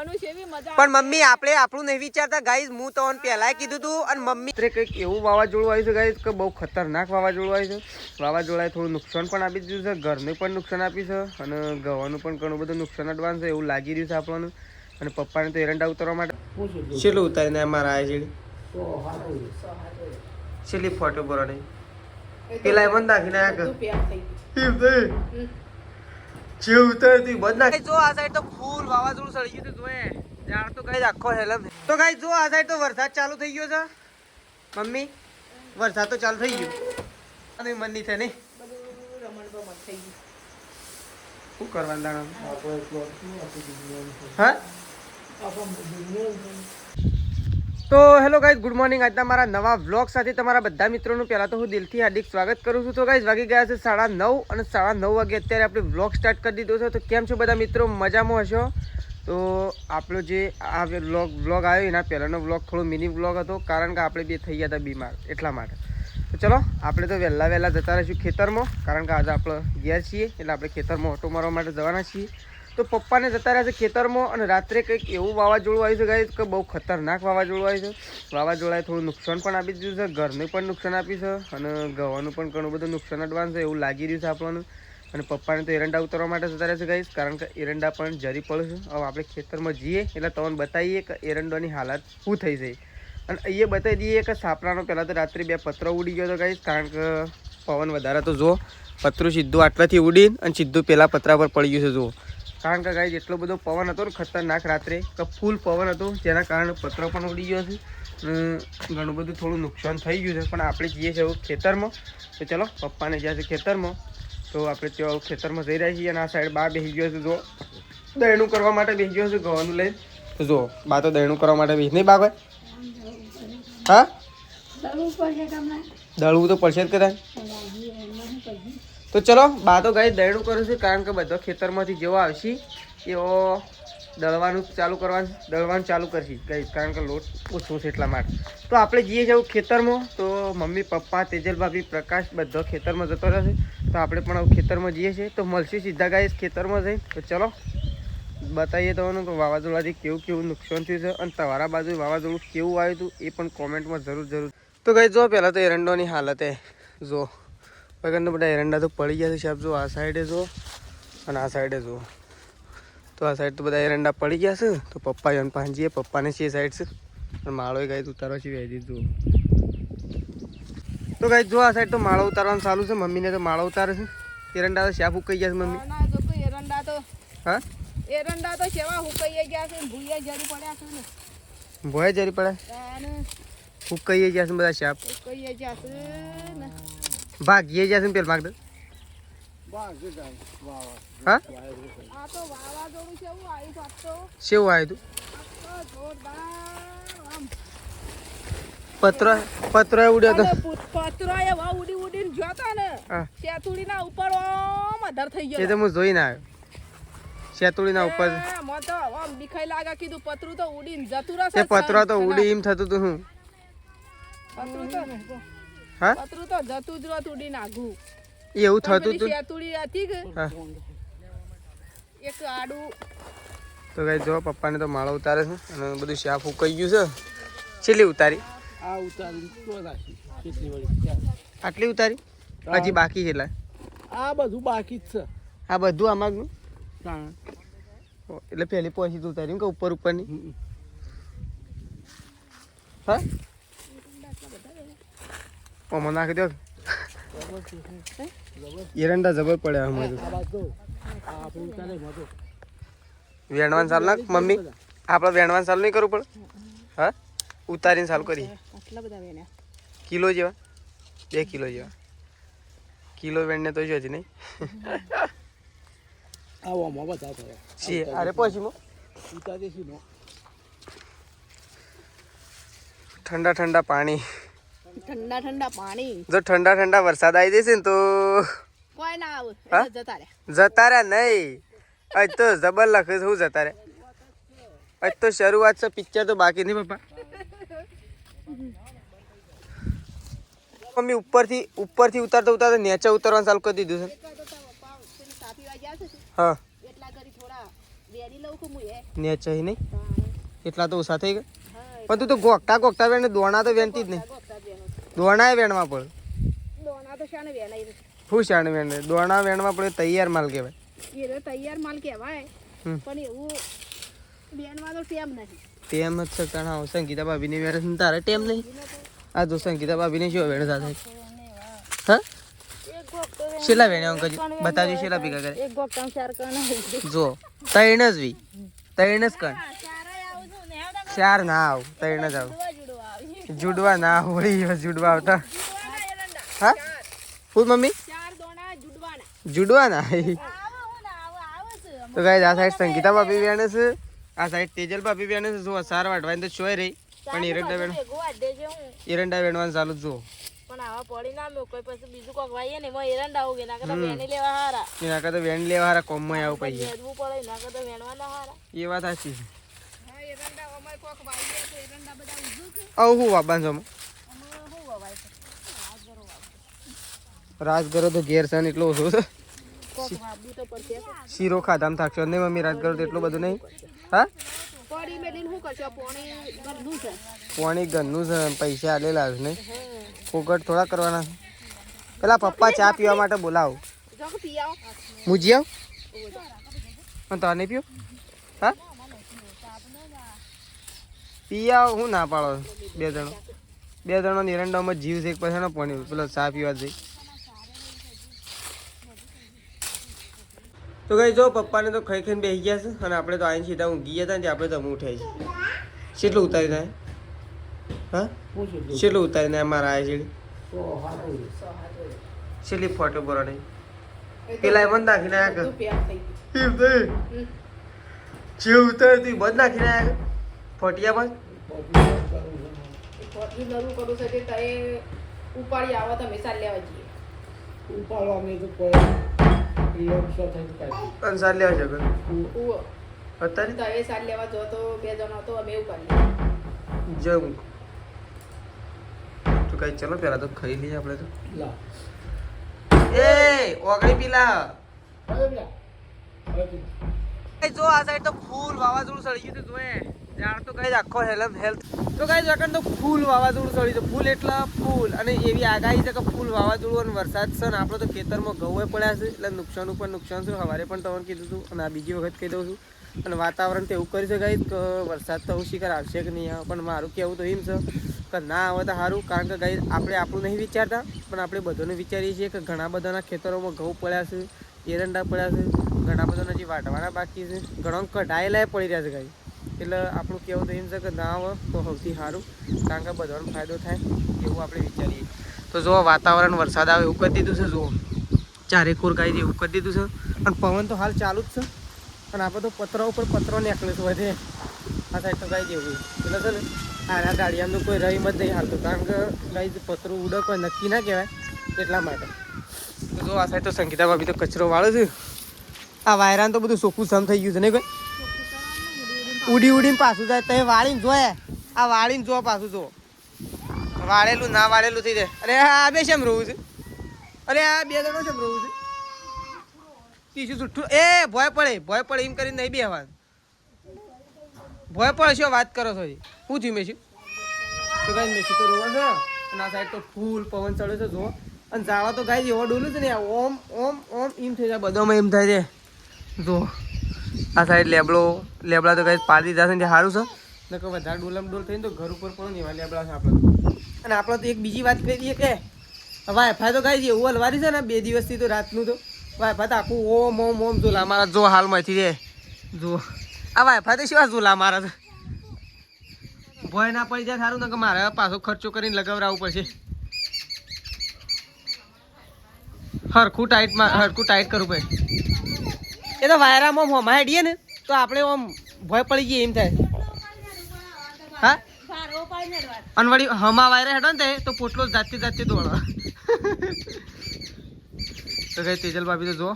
પણ મમ્મી આપણે આપણું નહીં વિચારતા ગાઈસ હું તો પહેલાય કીધું તું અને મમ્મી કંઈક એવું વાવાઝોડું આવ્યું છે ગાઈસ કે બહુ ખતરનાક વાવાઝોડું આવ્યું છે વાવાઝોડાએ થોડું નુકસાન પણ આપી દીધું છે ઘરને પણ નુકસાન આપી છે અને ગવાનું પણ ઘણું બધું નુકસાન અડવાનું છે એવું લાગી રહ્યું છે આપણને અને પપ્પાને તો એરંડા ઉતારવા માટે છેલ્લું ઉતારીને અમારા આ છે છેલ્લી ફોટો બરાબર પેલા એમ નાખીને જો આ સાઈડ તો ફૂલ વાવાઝોડું સળી ગયું જોયે યાર તો ગાઈસ આખો હેલમ તો ગાઈસ જો આ સાઈડ તો વરસાદ ચાલુ થઈ ગયો છે મમ્મી વરસાદ તો ચાલુ થઈ ગયો અને મન ની છે ને શું કરવાનું દાણા હા તો હેલો ગાઈઝ ગુડ મોર્નિંગ આજના મારા નવા વ્લોગ સાથે તમારા બધા મિત્રોનું પહેલાં તો હું દિલથી હાર્દિક સ્વાગત કરું છું તો ગાઈઝ વાગી ગયા છે 9:30 અને 9:30 વાગે અત્યારે આપણે વ્લોગ સ્ટાર્ટ કરી દીધો છે તો કેમ છો બધા મિત્રો મજામાં હશો તો આપણો જે આ વ્લોગ આવ્યો એના પહેલાંનો વ્લોગ થોડો મિની વ્લોગ હતો કારણ કે આપણે બે થઈ ગયા હતા બીમાર એટલા માટે તો ચલો આપણે તો વહેલા જતા રહીશું ખેતરમાં કારણ કે આજે આપણે ગયા છીએ એટલે આપણે ખેતરમાં ઓટો મારવા માટે જવાના છીએ તો પપ્પાને જતા રહ્યા છે ખેતરમાં અને રાત્રે કંઈક એવું વાવાઝોડું આવ્યું છે ગાઈસ કે બહુ ખતરનાક વાવાઝોડું આવ્યું છે વાવાઝોડાએ થોડું નુકસાન પણ આપી દીધું છે ઘરને પણ નુકસાન આપી છે અને ગવાનું પણ ઘણું બધું નુકસાન અડવાનું છે એવું લાગી રહ્યું છે આપણને અને પપ્પાને તો એરંડા ઉતારવા માટે જતા રહ્યા છે ગાઈસ કારણ કે એરંડા પણ જરી પડે છે હવે આપણે ખેતરમાં જઈએ એટલે તમને બતાવીએ કે એરંડાની હાલત શું થઈ જાય અને અહીંયા બતાવી દઈએ કે સાપરાનો પહેલાં તો રાત્રે 2 પતરા ઉડી ગયો હતો ગાઈસ કારણ કે પવન વધારે તો જુઓ પતરું સીધું આટલાથી ઉડીને અને સીધું પેલા પતરા પર પડી ગયું છે જુઓ કારણ કે ગાઈસ એટલો બધો પવન હતો ને ખતરનાક રાત્રે કે ફૂલ પવન હતો જેના કારણે પતરો પણ ઉડી ગયો છે ઘણું બધું થોડું નુકસાન થઈ ગયું છે પણ આપણે જઈએ છીએ ખેતરમાં તો ચલો પપ્પાને જ્યાં છે ખેતરમાં તો આપણે ત્યાં ખેતરમાં જઈ રહ્યા છીએ અને આ સાઈડ બા બેસી ગયો છે જો દહીણું કરવા માટે બેસી ગયો છે ગવાનું લઈને તો જો બા તો દહીણું કરવા માટે બેસી નહીં બા ભાઈ હા દળવું તો પડશે જ કદાચ તો ચલો બા તો ગાઈ દળવું કરું છું કારણ કે બધો ખેતરમાંથી જેવો આવશે એવો દળવાનું ચાલુ કરશે ગાઈ કારણ કે લોટ ઓછો છે એટલા માટે તો આપણે જઈએ જવું ખેતરમાં તો મમ્મી પપ્પા તેજલ ભાભી પ્રકાશ બધો ખેતરમાં જતો રહેશે તો આપણે પણ ખેતરમાં જઈએ છીએ તો મળશે સીધા ગાઈ ખેતરમાં જઈ તો ચલો બતાવીએ તમને કે વાવાઝોડાથી કેવું નુકસાન થયું છે અને તમારા બાજુ વાવાઝોડું કેવું આવ્યું હતું એ પણ કોમેન્ટમાં જરૂર તો ગાઈ જો પહેલાં તો એરંડોની હાલત જો પગરનો બધા એરંડા તો પડી ગયા છે સાહેબ જો આ સાઈડે જો અને આ સાઈડે જો તો આ સાઈડ તો બધા એરંડા પડી ગયા છે તો પપ્પા અને પાંજીએ પપ્પાને છે સાઈડ છે અને માળો ગાય ઉતારવા છે વેજી જો તો ગાય જો આ સાઈડ તો માળો ઉતારવાનું ચાલુ છે મમ્મીને તો માળો ઉતારે છે એરંડા તો શાપ ઉકાઈ ગયા છે મમ્મી એરંડા તો હા એરંડા તો સેવા હુકાઈ ગયા છે ભૂયા જરી પડ્યા છે ને ભોય જરી પડ્યા ઉકાઈ ગયા છે બધા શાપ હુકાઈ ગયા છે ને ભાગીએ ગયા છે પેલ ભાગ હા આ તો વાવાઝોડું કેવું આવ્યું છે તો કેવું આવ્યું હતું જોરદાર આમ પતરો ઉડ્યો તો પતરો એવા ઉડીને જોતા ને સેતુડીના ઉપર ઓમ અધર થઈ ગયો એ તો હું જોઈને આવ્યો સેતુડીના ઉપર મને તો આમ દિખાઈ લાગે કીધું પતરું તો ઉડીને જતું રહેશે એ પતરો તો ઉડી એમ થતું હતું હું પતરું તો જતું જ રત ઉડીને આગું એવું થતું હતું સેતુડી હતી કે એક આડું તો ગાઈ જો પપ્પાને તો માળો ઉતારે છે અને બધું શાફ ઉકાઈ ગયું છે છેલ્લી ઉતારી આ ઉતારી તો રાખી કેટલી વળી આટલી ઉતારી હજી બાકી છે આ બધું બાકી જ છે આ બધું આમાં હા એટલે પહેલી પહોંચી તું ઉતારી કે ઉપરની હા ઓમાં નાખી દો એરંડા જબર પડ્યા અમે વેણવાન ચાલુ નાખ મમ્મી આપણે વેણવાન ચાલુ નહીં કરવું પડે હા ઉતારીને ચાલુ કરીએ કિલો જેવા 2 કિલો જેવા કિલો વેણને તો જ નહીં અરે પછી ઠંડા પાણી જો ઠંડા વરસાદ આવી જશે ને તો કોઈ ના આવે જતા રહ્યા નહીં આજ તો જબર લખે શું જતા રહ્યા આજ તો શરૂઆત છે પિક્ચર તો બાકી નહીં પપ્પા મમ્મી ઉપરથી ઉતારતા નીચે ઉતારવાનું ચાલુ કરી દીધું છે હા કહું કે હું એ નેચા નહીં તાણે. એટલા તો ઓછા થઈ ગયા હા, પણ તું તો ગોગતા વેણ દોણા તો વેણતી જ નહીં ગોખતા જ વેણું. દોણા વેણવા પડે દોણા તો શાને વેણાઈ રહે. શું શાણ વેણ દોણા વેણવા પડે તૈયાર માલ કહેવાય એ રહ્યો તૈયાર માલ કહેવાય હમ. પણ એવું વેણવા તો ટેમ નહીં. ટેમ જ છે કારણ હા સંગીતા ભાભીની વેણ તારે ટેમ નહીં આ જો સંગીતા ભાભીને શું વેણ સાથે હા એક ગોખતો વેણ. શેલા વેણે અંકલ બતાવજો શેલા ભેગા કરે એક ગોખતા 4 કણ જો ત્રણ જ વી ત્રણ જ કણ ચારાય આવું છું ને આવતા ચાર ના આવ ત્રણ જ આવ જુડવા આવી. જુડવા ના હોય જુડવા આવતા જુડવાના એરંડા. હા શું મમ્મી 4 દોણા જુડવાના. જુડવા ના આવો હું ના આવો છે. તો ગાઈસ આ સાઈડ સંગીતા ભાભી વેણે છે આ સાઈડ તેજલ ભાભી વેણે છે જો સાર વાટવાની તો ચોય રહી પણ એરંડા વેણ ભેગું વાઢ દેજે હું. એરંડા વેણવાનું ચાલુ જ જો પણ આવા પડી ના મેં કોઈ પછી બીજું કોક વાઈએ ને એમાં એરંડા ઉગે ના કરતા વેણી લેવા હારા. એના કરતા વેણ લેવા હારા કોમમાં આવું પૈયે ભેજવું પડે ના કરતા વેણવા ના હારા. એ વાત સાચી હા એરંડા અમાર કોક વાઈએ તો એરંડા બધા ઉજું છે. આવું હું વાબાન છો અમાર શું વવાય છે? રાજગરો તો ઘેર છે ને એટલો ઓછો છે કોક વાબી તો પડશે. શીરો ખાધામ થાકશો નહીં મમ્મી રાજગરો તો એટલું બધું નહીં હા પડી મેલીને શું કરશો? પોણી ઘરનું છે. પાણી ઘરનું છે પૈસા આલેલા છે નહીં હા. ફોગટ થોડા કરવાના છે. પેલા પપ્પા ચા પીવા માટે બોલાવો જો કે પી આવો. મુજી આવ પણ તો નહીં પીવો હા પી આવ હું ના પાડો બે જણો નિરંડામાં જીવ છે એક પછી પાણી પેલો ચા પીવા જઈ તો કઈ જો પપ્પાને તો ખાઈ ખાઈને બેસી ગયા છે અને આપણે તો આવીને સીધા ઊંઘી ગયા હતા ને આપણે તો અમે ઉઠાઈ છે કેટલું ઉતારી થાય હા કેટલું ઉતારી થાય અમારા આ છેડી છેલ્લી ફોટો બરો નહીં પેલા એમ નાખીને આવ્યા બધું પેક થઈ ગયું. એમ થઈ જે ઉતારે તું બંધ નાખીને આવ્યા ફોટિયામાં પોટલી જરૂર કરું છે કે તારે ઉપાડી આવો તમે ચાલ લેવા જઈએ. ઉપાડવાની તો કોઈ લોટસો થઈ કાઢી. અંસાર લેવા છે ઉવો. અત્યારે તારે ચાલ લેવા જો તો 2 જણા તો અમે ઉપાડી લઈએ. જવું તો કઈ ચલો પેલા તો ખાઈ લઈએ આપણે તો લા એ ઓગળી પીલા અરે બેટા હવે તું. જો આ સાઈડ તો ફૂલ વાવાઝોડું સળી ગયું હતું જોએ જાણ તો કઈ આખો હેલ્થ તો કઈ જકન તો ફૂલ વાવાઝોડું સળી છે ફૂલ એટલા ફૂલ અને એવી આગાહી છે કે ફૂલ વાવાઝોડું અને વરસાદ છે ને આપણે તો ખેતરમાં ઘઉં પડ્યા છે એટલે નુકસાન ઉપર નુકસાન છે સવારે પણ તમને કીધું હતું અને આ બીજી વખત કહી દઉં છું અને વાતાવરણ તો એવું કરી શકાય કે વરસાદ તો હું શિખર આવશે કે નહીં આવે પણ મારું કહેવું તો એમ છે કે ના આવે તો સારું કારણ કે ગાઈ આપણે આપણું નહીં વિચારતા પણ આપણે બધાને વિચારીએ છીએ કે ઘણા બધાના ખેતરોમાં ઘઉં પડ્યા છે એરંડા પડ્યા છે ઘણા બધાના જે વાટવાના બાકી છે ઘણા કઢાયેલા પડી રહ્યા છે ગાઈ એટલે આપણું કહેવું તો એમ છે કે ના આવે તો સૌથી સારું કારણ કે બધાનો ફાયદો થાય એવું આપણે વિચારીએ તો જો વાતાવરણ વરસાદ આવે એવું કરી દીધું છે જુઓ ચારેકોર ગાઈ એવું કરી દીધું છે અને પવન તો હાલ ચાલુ જ છે અને આપણે તો પતરા ઉપર પતરો નીકળે છે વધે આ સાઈડ તો ગાઈ જેવું એટલે છે ને આ ગાડીયાનું કોઈ રહીમ જ નહીં હાલતું કારણ કે ગાઈ પતરું ઉડે કોઈ નક્કી ના કહેવાય એટલા માટે તો જો આ સાઈડ તો સંગીતા ભાભી તો કચરો વાળે છે આ વાયરાન તો બધું સોખું સમ થઈ ગયું છે ને કોઈ ઉડી ઉડીને પાછું જાય તો વાળીને જોયે આ વાળીને જો પાછું જો વાળેલું ના વાળેલું થઈ જાય અરે આ બે શેમ રહું છે અરે આ બે જણો શેમ રહું છે ટીશું છૂઠું એ ભય પડે એમ કરીને નહીં બેહવાનું ભય પડે શું વાત કરો છો શું થયું મેશું તો ગાઈ મેશું તો રોવા છે અને આ સાઈડ તો ફૂલ પવન ચડે છે જો અને જાવા તો ગાઈ એવો ડોલું છે ને ઓમ ઓમ ઓમ એમ થઈ જાય બધામાં એમ થાય છે જો આ સાઈડ લેબડા તો ગાઈ પાડી દીધા છે ને સારું છે ને કે વધારે ડોલમ ડોલ થઈને તો ઘર ઉપર પણ એવા લેબડા છે આપણે અને આપણે તો એક બીજી વાત કરી દઈએ કે વાયફાઈ તો ગાઈ એવું હલવારી છે ને 2 દિવસથી તો રાતનું તો વાયફાઈ તો આખું ઓમ ઓમ ઓમ ઝૂલા મારા જો હાલમાંથી રે જો આ વાયફાઈ તો શું ઝૂલા મારા છે ભય ના પડી જાય સારું ને કે મારે પાછો ખર્ચો કરીને લગાવડાવવું પડશે હરખું ટાઈટ કરવું પડે એ તો વાયરામાં હોમાં હેડીએ ને તો આપણે આમ ભય પડી ગઈ એમ થાય હા અને વળી હમા વાયરા હેડો ને તો પોટલો જાતે દોડો તો કઈ તેજલ ભાભી તો જો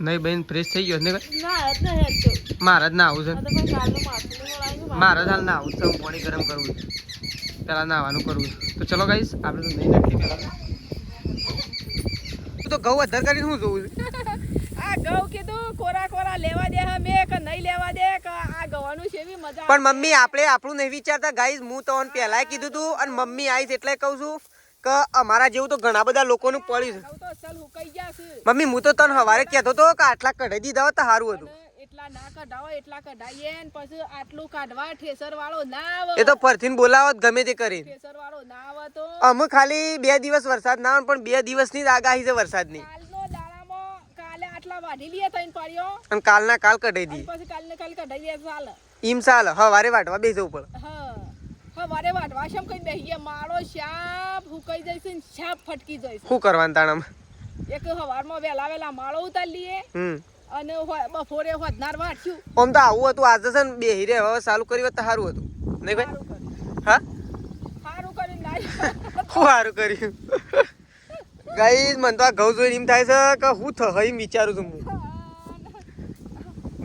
નહીં બેન ફ્રેશ થઈ ગયો ને મારે જ ના આવું છે મારે જ હાલ ના આવું છે હું પાણી ગરમ કરવું છે પેલા નાવાનું કરવું તો ચલો ગાઈસ આપણે તો નહીં નાખીએ પેલા તો ઘઉં અધર કરીને શું જોવું છે આ ઘઉં કીધું કોરા લેવા દે હે મે કે નહીં લેવા દે ખાવાનું છે એવી મજા પણ મમ્મી આપણે આપણું નહીં વિચારતા ગાઈઝ, હું તો પહેલાય કીધું તું અને મમ્મી આવીશ એટલે કહું છું કે અમારા જેવું તો ઘણા બધા લોકોનું પડ્યું છે. ઘઉં તો અસલ હુકાઈ ગયા છે મમ્મી હું તો તને સવારે કહેતો હતો કે આટલા કઢાઈ દીધા હોત તો સારું હતું. અને એટલા ના કઢાવો એટલા કઢાઈએ ને પછી આટલું કાઢવા ઠેસર વાળો ના આવે. એ તો ફરથી બોલાવત ગમે તે કરીને. ઠેસર વાળો ના આવે તો અમે ખાલી 2 દિવસ વરસાદ ના આવે પણ 2 દિવસની જ આગાહી છે વરસાદની. કાલનો દાડામાં કાલે આટલા વાઢી લઈએ તઈને પાડ્યો અને કાલના કાલ કઢાઈ દી. પછી કાલને કાલ કઢાઈ લઈએ ચાલે. ઈમ ચાલે સવારે વાટવા બેસવું પડે. હા વારે વાટવા શેમ કઈ બેહીએ માળો શાપ હુકાઈ જાય છે ને શાપ ફટકી જાય છે. શું કરવાનું તાણામાં? એક હવારમાં વેલા વેલા માળો ઉતારી લઈએ અને બપોરે હોદનાર વાટ્યું. આમ તો આવું હતું આજે છે ને બેહી રે હવે ચાલુ કરી હોત તો સારું હતું નહીં ભાઈ? હા સારું કરીને નાઈ શું સારું કર્યું ગાઈઝ. મને તો આ ઘઉં જોઈને એમ થાય છે કે હું થાય એમ વિચારું છું હું.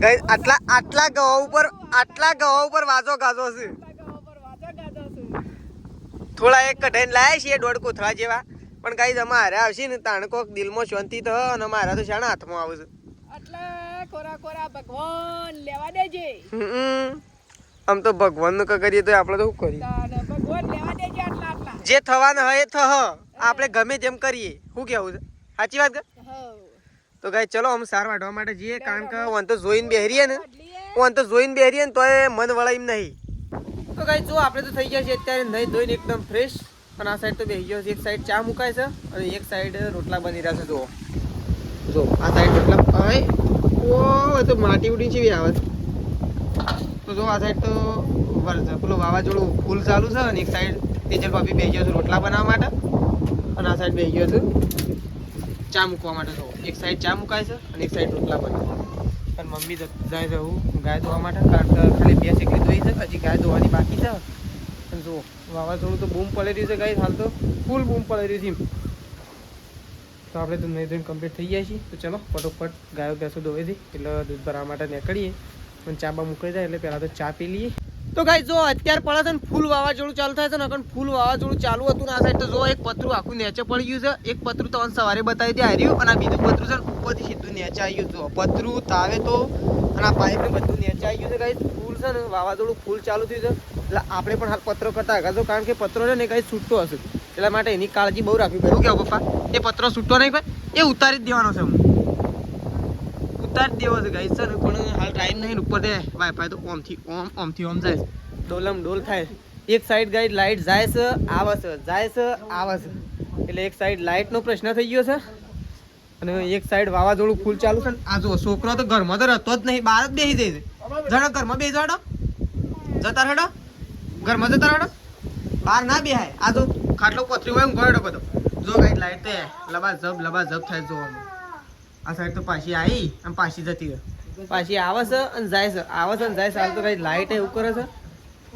ગાઈઝ આટલા ગવા ઉપર વાજો ગાજો છે. થોડા એક કઢાઈને લાયા છીએ 1.5 કોથળા જેવા. પણ ગાઈઝ અમારે આવશે ને તાણ કોક દિલમાં શાંતિ તો અને મારા તો શાના હાથમાં આવે છે. આટલા કોરા કોરા ભગવાન લેવા દેજે. આમ તો ભગવાનનું કરીએ તો આપણે તો શું કરીએ? ભગવાન લેવા દેજે આટલા આટલા. જે થવાના હોય એ થહ. આપણે ગમે તેમ કરીએ. શું કેવું છે? સાચી વાત કે? તો ગાઈઝ ચલો અમે સાર વાઢવા માટે જઈએ કારણ કે ઓન તો જોઈને બેહરીએ ને તોય મન વળાય એમ નહીં. તો ગાઈઝ જો આપણે તો થઈ ગયા છે અત્યારે નહીં ધોઈને એકદમ ફ્રેશ. અને આ સાઈડ તો બેસી ગયો છે. એક સાઈડ ચા મુકાય છે અને એક સાઈડ રોટલા બની રહ્યા છે. જો આ સાઈડ રોટલા ઓ તો માટી ઉડીને છે આવે. તો જો આ સાઈડ તો પેલું વાવાઝોડું ફૂલ ચાલુ છે અને એક સાઈડ તેજલ ભાભી બેસી ગયો છે રોટલા બનાવવા માટે અને આ સાઈડ બેસી ગયો છે ચા મૂકવા માટે. તો એક સાઈડ ચા મુકાય છે અને એક સાઈડ રોટલા બનાવે. અને મમ્મી જાય છે હું ગાય ધોવા માટે કારણ કે ખાલી 2 એકલી ધોઈ છે, હજી ગાય ધોવાની બાકી છે. અને જો વાવાઝોડું તો બૂમ પડી રહ્યું છે ગાય, હાલ તો ફૂલ બૂમ પડી રહ્યું છે. તો આપણે તો નહીં ધોઈને કમ્પ્લીટ થઈ જાય છીએ. તો ચલો ફટોફટ ગાયો ભેંસો ધોઈ હતી એટલે દૂધ ભરવા માટે નીકળીએ. પણ ચા બા મૂકાઈ જાય એટલે પહેલાં તો ચા પી લઈએ. તો ગાય જો અત્યારે પડે છે ને ફૂલ વાવાઝોડું ચાલુ થાય છે ને કારણ ફૂલ વાવાઝોડું ચાલુ હતું ને આ સાઈડ તો જો એક પતરું આખું નેચે પડી ગયું છે. એક પતરું તમને સવારે બતાવી દે હાર્યું અને આ બીજું પતરું છે ને ઉપરથી સીધું નેચે આવી ગયું. જો પતરું તાવે તો અને આ પાઇપ ને બધું નેચે આવી ગયું છે ગાય. ફૂલ છે ને વાવાઝોડું ફૂલ ચાલુ થયું છે એટલે આપણે પણ હાલ પત્રો કરતા હતા કારણ કે પત્રો છે ને ગાય છૂટતો હશે એટલા માટે એની કાળજી બહુ રાખવી પડે. શું કેવું પપ્પા? એ પત્રો છૂટતો નહીં ભાઈ, એ ઉતારી જ દેવાનો છે. ઉતારી જ દેવો છે ગાય છે ને પણ હાલ ટાઈમ નહીં ઉપર દે વાઈફાઈ તો ઓમથી ઓમ જાય ડોલમ ડોલ થાય. એક સાઈડ ગાય લાઈટ જાય છે આવે છે એટલે એક સાઈડ લાઈટનો પ્રશ્ન થઈ ગયો છે અને એક સાઈડ વાવાઝોડું ફૂલ ચાલુ છે. આ જો છોકરો તો ઘરમાં તો રહેતો જ નહીં, બહાર જ બેસી જાય છે. જણા ઘરમાં બેસી જાડો જતા રેડો ઘરમાં જતા રેડો, બહાર ના બેહાય. આ તો ખાટલો પથરી હોય ગળડો બધો. જો ગાય લાઈટ તો લબાજબ થાય. જો આ સાઈડ તો પાછી આવી અને પાછી જતી રહે, પાછી આવે છે અને જાય છે, આવે છે અને જાય છે. હાલ તો ગાય લાઈટ એવું કરે છે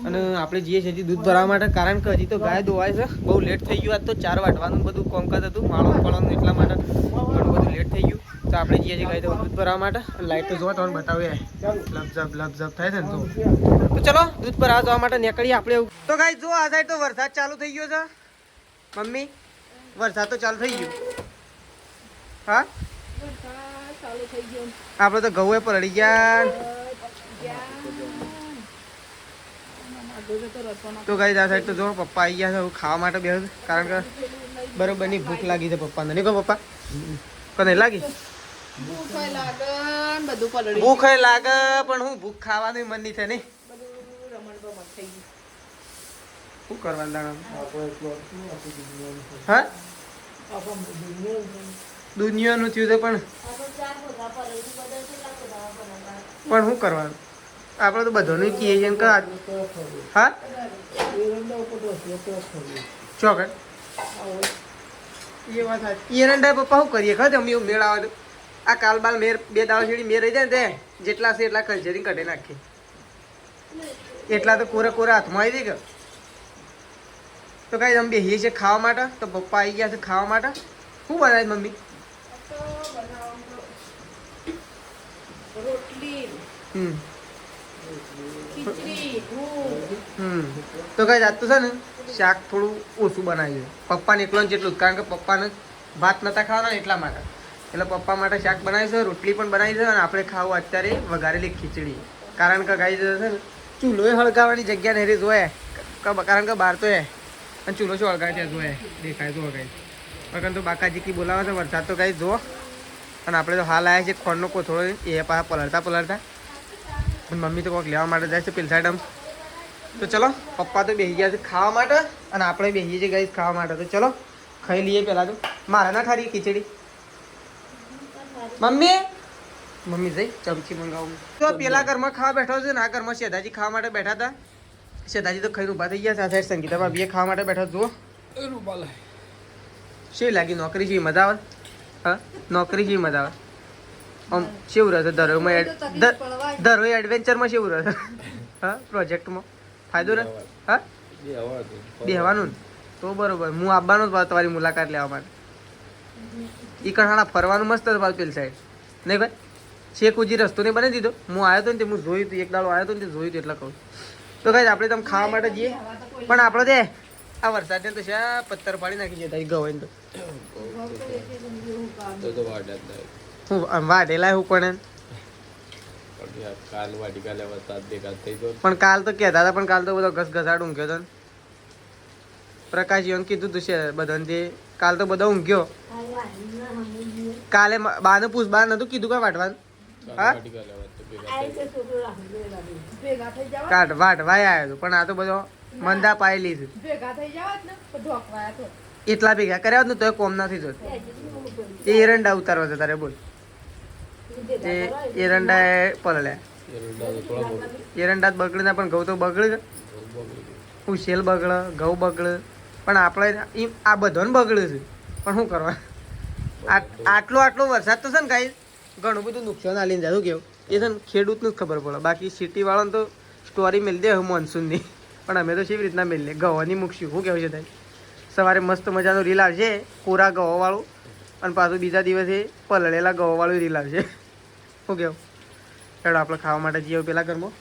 અને આપણે જઈએ છીએ દૂધ ભરવા માટે કારણ કે હજી તો ગાય ધોવાય છે. બહુ લેટ થઈ ગયું. આજ તો 4 વાટવાનું બધું કોમકાજ હતું, માળો પડવાનું એટલા માટે ઘણું બધું લેટ થઈ ગયું. તો આપણે જઈએ છીએ ગાય દૂધ ભરવા માટે. લાઈટ તો જોવા તમને બતાવીએ લપઝપ થાય છે ને. તો ચલો દૂધ ભરવા જવા માટે નીકળીએ આપણે. તો ગાય જો આ સાઈડ તો વરસાદ ચાલુ થઈ ગયો છે. મમ્મી વરસાદ તો ચાલુ થઈ ગયો. હા ચાલુ થઈ ગયો. આપણે તો ઘઉં પલળી ગયા. તો ગાઈસ આ સાઈડ તો જો પપ્પા આવી ગયા છે ખાવા માટે બે કારણ કે બરોબરની ભૂખ લાગી છે પપ્પાને. નહીં કહો પપ્પા? કને લાગી ભૂખ લાગે પણ હું ભૂખ ખાવાનું મન નહીં થાય નહીં. શું કરવાનું હા દુનિયાનું થયું છે પણ શું કરવાનું? આપણે તો બધાનું કહીએ છીએ કે હા ચોકડ એ વાત સાચી. એરંડા પપ્પા શું કરીએ ખબર અમે એવું મેળ આવે તો આ કાલબાલ મેર 2 દાવા છેડી મેર રહી જાય ને તે જેટલા છે એટલા કચેરી કઢી નાખીએ એટલા તો કોરા હાથમાં આવી જાય કે. તો કાંઈ અમે બેસીએ છીએ ખાવા માટે. તો પપ્પા આવી ગયા છે ખાવા માટે. શું બનાવે મમ્મી? તો કઈ જાતું છે ને શાક થોડું ઓછું બનાવ્યું પપ્પાને એકલો જેટલું જ કારણ કે પપ્પાને ભાત નતા ખાવાના એટલા માટે. એટલે પપ્પા માટે શાક બનાવી છે, રોટલી પણ બનાવી છે અને આપણે ખાવું અત્યારે વઘારેલી ખીચડી. કારણ કે ગાઈ છે ને ચૂલો હળગાવવાની જગ્યા નહીં જોયે કારણ કે બહાર તો હે અને ચૂલો શું હળગાવે ત્યાં જોયે દેખાય તો ગાઈ વગર તો બાકાજી કી બોલાવે છે વરસાદ તો ગાઈ જો અને આપણે તો હાલ આવ્યા છે ખોળનો કોથળો એ પાછા પલળતા પણ મમ્મી તો કોઈક લેવા માટે જાય છે પેલી સાઈડ આમ તો ચલો પપ્પા તો બેસી ગયા છે ખાવા માટે અને આપણે બેસીએ છીએ ગાઈ ખાવા માટે તો ચલો ખાઈ લઈએ પહેલાં તો મારા ના ખારી ખીચડી મમ્મી જઈ ચમચી મંગાવું તો પેલા ઘરમાં ખાવા બેઠો છે ને આ ઘરમાં શેધાજી ખાવા માટે બેઠા હતા શેધાજી તો ખાઈને ઊભા થઈ ગયા છે આ સાઈડ સંગીતા ભાભીએ ખાવા માટે બેઠા જુઓ શી લાગી નોકરી જેવી મજા આવે હા નોકરી જેવી મજા આવે આમ શેવું રહે છે દરોઈ એડવેન્ચરમાં શેવું રહે છે હા પ્રોજેક્ટમાં ફાયદો રહે હા બેહવાનું તો બરોબર હું આવવાનો જ તમારી મુલાકાત લેવા માટે એ કણાણા ફરવાનું મસ્ત હતું પાછું પેલી સાઈડ નહીં ભાઈ શેખ ઉજી રસ્તો નહીં બની દીધો હું આવ્યો હતો ને તે હું જોયું હતું એક દાડો આવ્યો હતો ને તે જોયું હતું એટલે કહું તો કાંઈ આપણે તમે ખાવા માટે જઈએ પણ આપણે દે આ વરસાદને તો શા પથ્થર પાડી નાખી જતા ગવાઈને તો હું વાઢેલા હું પણ કાલ તો કહેતા હતા પણ કાલ તો બધો ઘસઘસાટ ઊંઘ્યો હતો પ્રકાશ યોન કીધું તું છે બધાને કાલ તો બધો ઊંઘ્યો કાલે બાને પૂછ બા નતું કીધું કા વાટવાનું હા વાટવાય આવ્યો હતો પણ આ તો બધો મંદા પાયેલી છે એટલા ભેગા કર્યા ને તો કોમ નથી જતો એ એરંડા ઉતારવા છે તારે બોલ એ એરંડા પલળ્યા એરંડા જ બગડે ના પણ ઘઉં તો બગડે હું શેલ બગડે ઘઉં બગડે પણ આપણે આ બધાને બગડે છે પણ શું કરવા આટલો વરસાદ તો છે ને કાંઈ ઘણું બધું નુકસાન આલીને જાય શું કેવું એ છે ને ખેડૂતનું જ ખબર પડે બાકી સિટીવાળાને તો સ્ટોરી મેળ દે મોન્સૂનની પણ અમે તો કેવી રીતના મેળ લે ગવાની મૂકશું શું કહેવું છે થાય સવારે મસ્ત મજાનો રીલ આવશે કોરા ગવાવાળું અને પાછું બીજા દિવસે પલળેલા ગવાવાળું રીલ આવશે શું કહેવું ચાલો આપણે ખાવા માટે જઈએ પેલા ઘરમાં